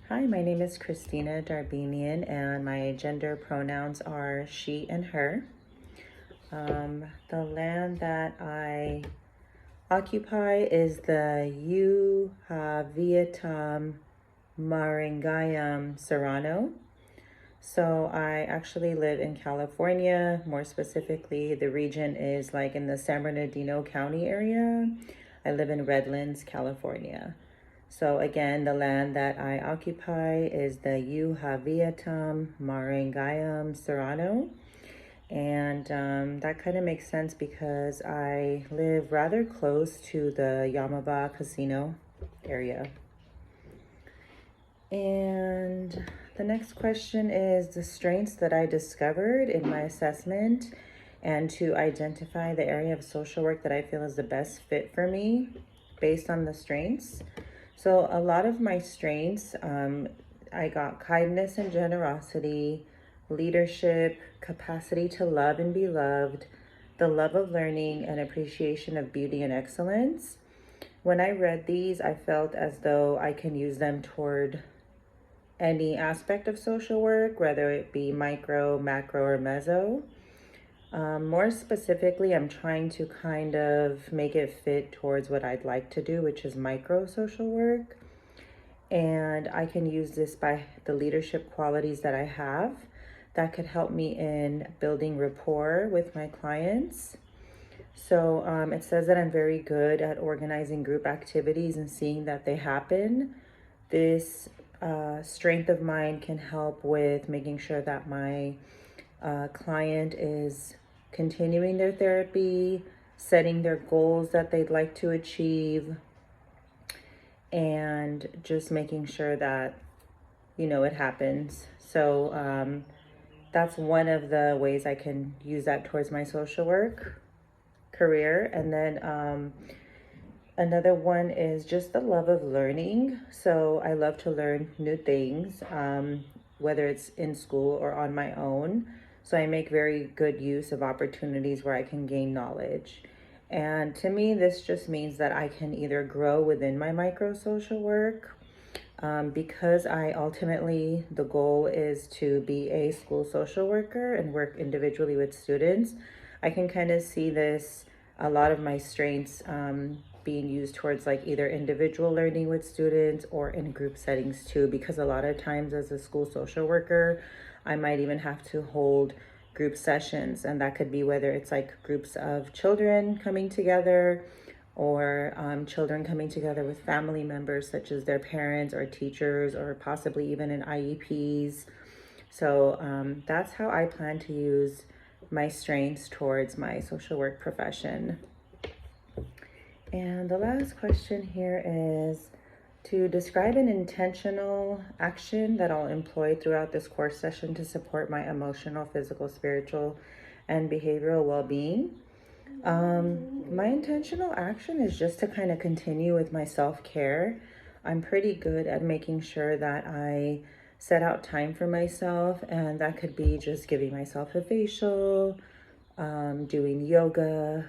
Hi, my name is Christina Darbinian, and my gender pronouns are she and her. The land that I occupy is the Yuhaviatam Maringayam Serrano. So I actually live in California. More specifically, the region is like in the San Bernardino County area. I live in Redlands, California. So again, the land that I occupy is the Yuhaviatam Maringayam Serrano. And that kind of makes sense because I live rather close to the Yamava Casino area. And the next question is the strengths that I discovered in my assessment and to identify the area of social work that I feel is the best fit for me based on the strengths. So a lot of my strengths, I got kindness and generosity, leadership, capacity to love and be loved, the love of learning, and appreciation of beauty and excellence. When I read these, I felt as though I can use them toward any aspect of social work, whether it be micro, macro, or meso. More specifically, I'm trying to kind of make it fit towards what I'd like to do, which is micro social work. And I can use this by the leadership qualities that I have that could help me in building rapport with my clients. So it says that I'm very good at organizing group activities and seeing that they happen. This strength of mine can help with making sure that my client is continuing their therapy, setting their goals that they'd like to achieve, and just making sure that, it happens. So that's one of the ways I can use that towards my social work career. And then another one is just the love of learning. So I love to learn new things, whether it's in school or on my own. So I make very good use of opportunities where I can gain knowledge. And to me, this just means that I can either grow within my micro social work, because the goal is to be a school social worker and work individually with students. I can kind of see a lot of my strengths being used towards like either individual learning with students or in group settings too, because a lot of times as a school social worker, I might even have to hold group sessions, and that could be whether it's like groups of children coming together or children coming together with family members such as their parents or teachers or possibly even in IEPs. So that's how I plan to use my strengths towards my social work profession. And the last question here is to describe an intentional action that I'll employ throughout this course session to support my emotional, physical, spiritual, and behavioral well-being. My intentional action is just to kind of continue with my self-care. I'm pretty good at making sure that I set out time for myself, and that could be just giving myself a facial, doing yoga,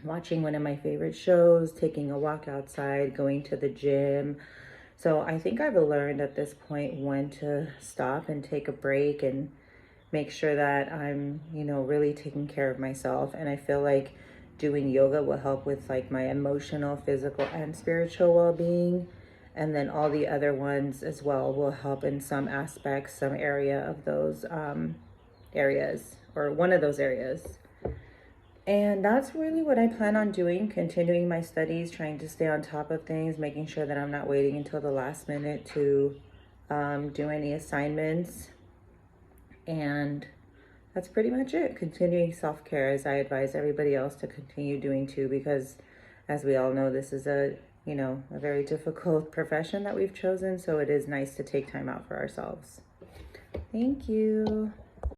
watching one of my favorite shows, taking a walk outside, going to the gym. So I think I've learned at this point when to stop and take a break and make sure that I'm, really taking care of myself. And I feel like doing yoga will help with like my emotional, physical, and spiritual well-being. And then all the other ones as well will help in some aspects, some area of those areas, or one of those areas. And that's really what I plan on doing, continuing my studies, trying to stay on top of things, making sure that I'm not waiting until the last minute to do any assignments. And that's pretty much it. Continuing self-care, as I advise everybody else to continue doing too, because as we all know, this is a very difficult profession that we've chosen. So it is nice to take time out for ourselves. Thank you.